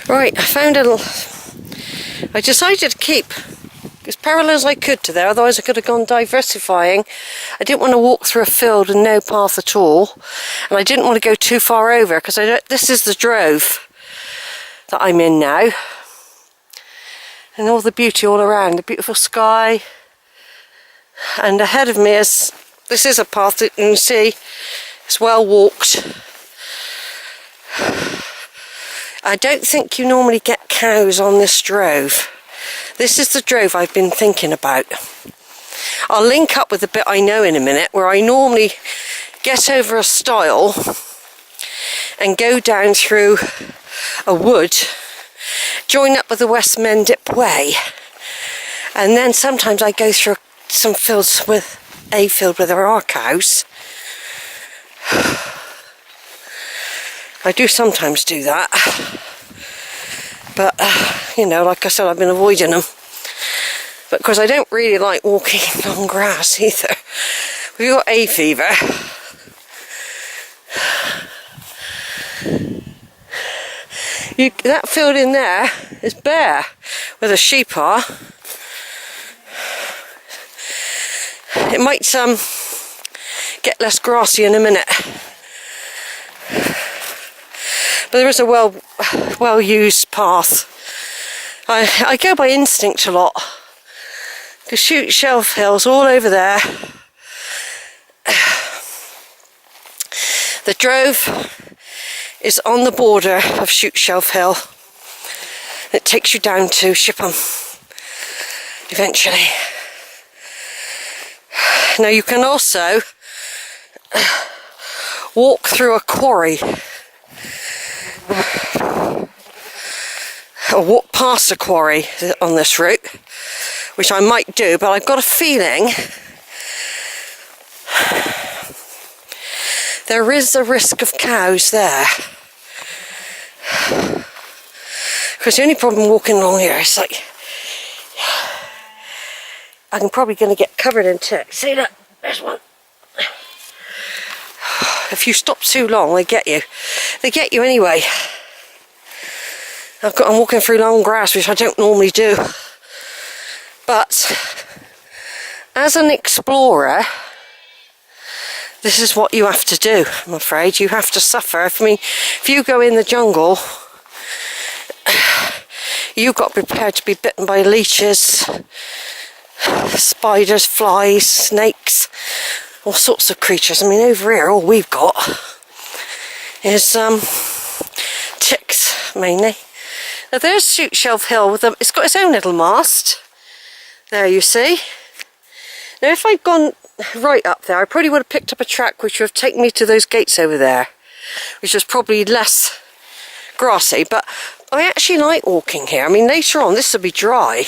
Right, I decided to keep as parallel as I could to there, otherwise I could have gone diversifying. I didn't want to walk through a field with no path at all, and I didn't want to go too far over, because this is the Drove that I'm in now, and all the beauty all around, the beautiful sky, and ahead of me this is a path that you can see, it's well walked. I don't think you normally get cows on this Drove. This is the Drove I've been thinking about. I'll link up with the bit I know in a minute, where I normally get over a stile and go down through a wood, join up with the West Mendip Way, and then sometimes I go through some fields with a field where there are cows. I do sometimes do that, but you know, like I said, I've been avoiding them. But because I don't really like walking on grass either. We've got hay fever. That field in there is bare, where the sheep are. It might get less grassy in a minute. But there is a well used path. I go by instinct a lot. The Shoot Shelve Hill's all over there. The Drove is on the border of Shoot Shelve Hill. It takes you down to Shipham eventually. Now you can also walk through a quarry, or walk past a quarry on this route, which I might do, but I've got a feeling there is a risk of cows there. Because the only problem walking along here is like, I'm probably going to get covered in ticks. See that? There's one. If you stop too long, they get you. They get you anyway. I'm walking through long grass, which I don't normally do. But as an explorer, this is what you have to do, I'm afraid. You have to suffer. If you go in the jungle, you've got to be prepared to be bitten by leeches, spiders, flies, snakes, all sorts of creatures. I mean, over here, all we've got is ticks, mainly. Now there's Shoot Shelve Hill with it's got its own little mast. There you see. Now if I'd gone right up there, I probably would have picked up a track which would have taken me to those gates over there, which was probably less grassy, but I actually like walking here. I mean, later on this will be dry.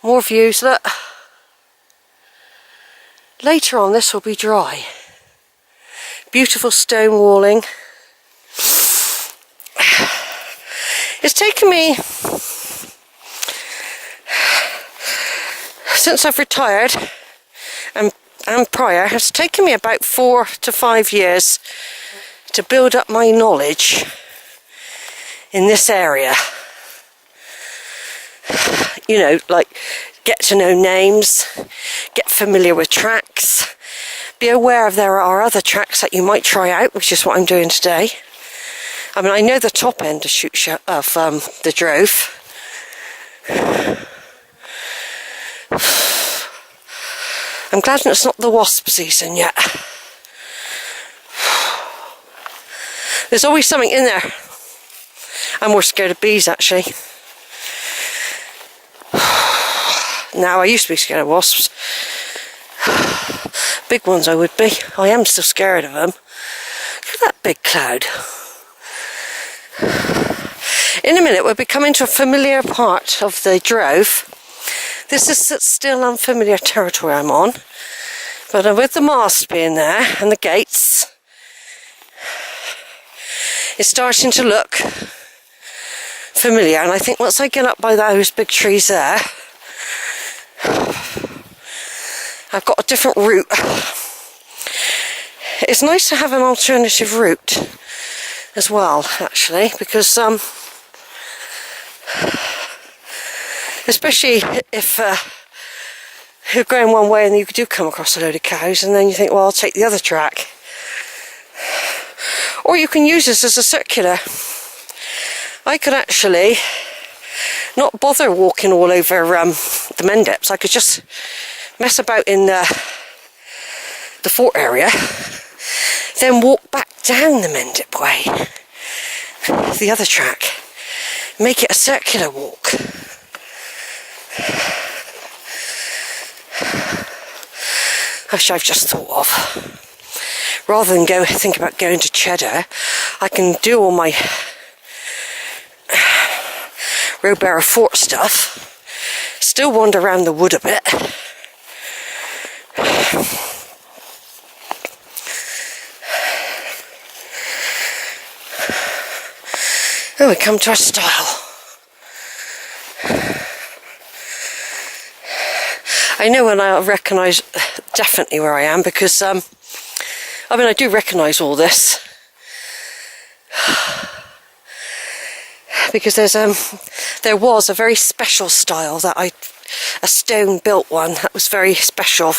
More views, look. Later on this will be dry. Beautiful stone walling. It's taken me, since I've retired and prior, it's taken me about 4 to 5 years to build up my knowledge in this area. You know, like get to know names, get familiar with tracks, be aware of there are other tracks that you might try out, which is what I'm doing today. I mean, I know the top end of the Drove. I'm glad it's not the wasp season yet. There's always something in there. I'm more scared of bees, actually. Now, I used to be scared of wasps. Big ones I would be. I am still scared of them. Look at that big cloud. In a minute we'll be coming to a familiar part of the Drove. This is still unfamiliar territory I'm on, but with the mast being there and the gates, it's starting to look familiar. And I think once I get up by those big trees there, I've got a different route. It's nice to have an alternative route. as well, actually, because especially if you're going one way and you do come across a load of cows, and then you think, well, I'll take the other track. Or you can use this as a circular. I could actually not bother walking all over the Mendips. I could just mess about in the fort area, then walk back down the Mendip Way, the other track, make it a circular walk. Which I've just thought of. Rather than think about going to Cheddar, I can do all my Rowberrow fort stuff, still wander around the wood a bit. Oh, we come to our stile. I know when I recognise definitely where I am, because I mean, I do recognise all this, because there was a very special style that a stone built one that was very special,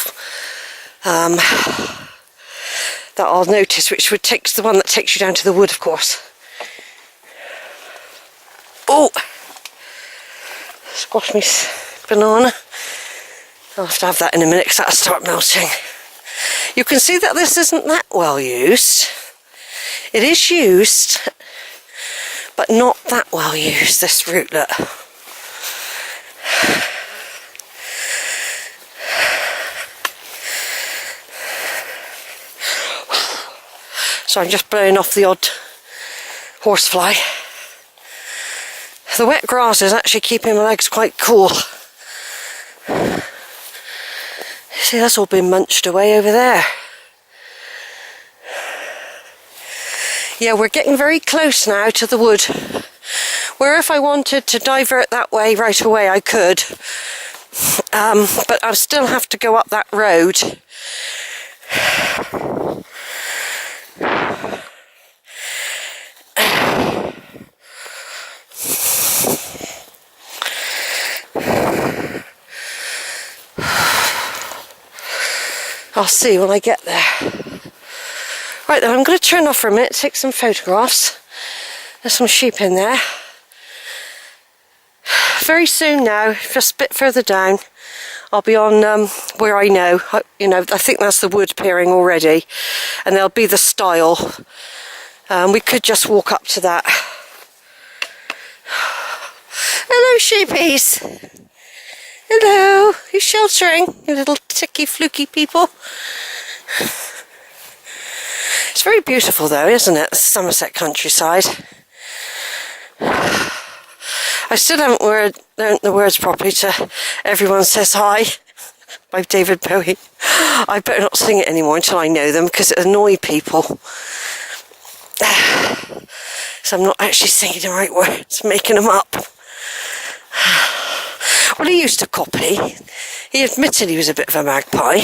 that I'll notice, which would take the one that takes you down to the wood, of course. Oh, squash me banana. I'll have to have that in a minute because that'll start melting. You can see that this isn't that well used. It is used, but not that well used, this rootlet. So I'm just blowing off the odd horsefly. The wet grass is actually keeping my legs quite cool. See, that's all been munched away over there. Yeah, we're getting very close now to the wood, where if I wanted to divert that way right away I could, but I still have to go up that road. I'll see when I get there. Right then, I'm going to turn off for a minute, take some photographs. There's some sheep in there. Very soon now, just a bit further down, I'll be on where I know. I think that's the wood peering already, and there'll be the stile. We could just walk up to that. Hello, sheepies. Hello, you sheltering, you little ticky fluky people? It's very beautiful though, isn't it, the Somerset countryside? I still haven't learnt the words properly to Everyone Says Hi by David Bowie. I better not sing it anymore until I know them, because it annoys people. So I'm not actually singing the right words, making them up. Well, he used to copy. He admitted he was a bit of a magpie.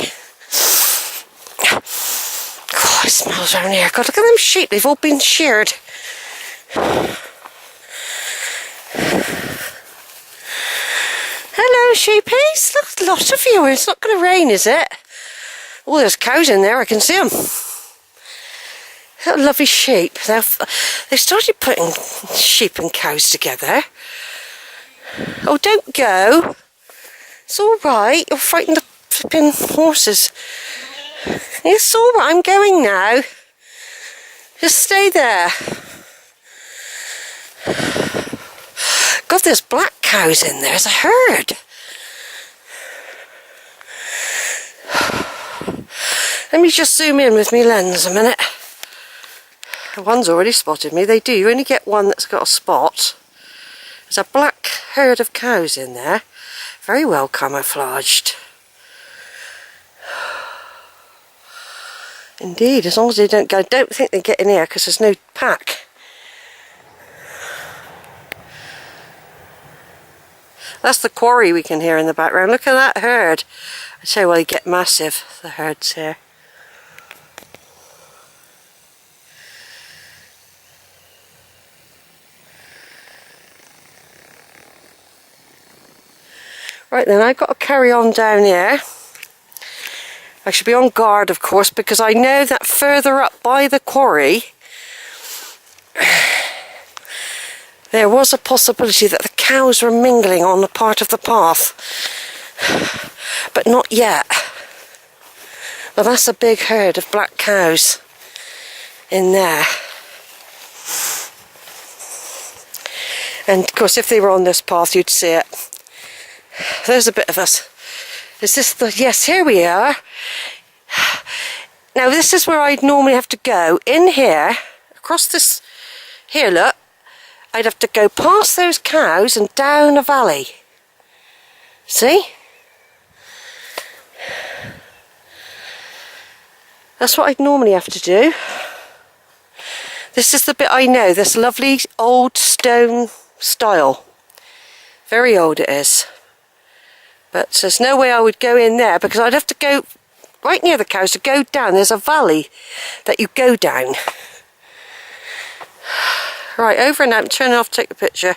God, it smells around here. God, look at them sheep. They've all been sheared. Hello, sheepies. Look, a lot of you. It's not going to rain, is it? Oh, there's cows in there. I can see them. What lovely sheep. They've started putting sheep and cows together. Oh, don't go. It's all right. You'll frighten the flipping horses. It's all right. I'm going now. Just stay there. God, there's black cows in there. There's a herd. Let me just zoom in with my lens a minute. One's already spotted me. They do. You only get one that's got a spot. There's a black herd of cows in there, very well camouflaged. Indeed, as long as they don't go, I don't think they get in here because there's no pack. That's the quarry we can hear in the background. Look at that herd. I tell you what, they get massive, the herds here. Right then, I've got to carry on down here. I should be on guard, of course, because I know that further up by the quarry there was a possibility that the cows were mingling on a part of the path, but not yet. Well, that's a big herd of black cows in there. And of course, if they were on this path, you'd see it. There's a bit of us. Is this the... Yes, here we are. Now, this is where I'd normally have to go. In here, across this... Here, look. I'd have to go past those cows and down a valley. See? That's what I'd normally have to do. This is the bit I know, this lovely old stone style. Very old it is. But there's no way I would go in there because I'd have to go right near the cows to go down. There's a valley that you go down. Right, over and out, turn off, take the picture.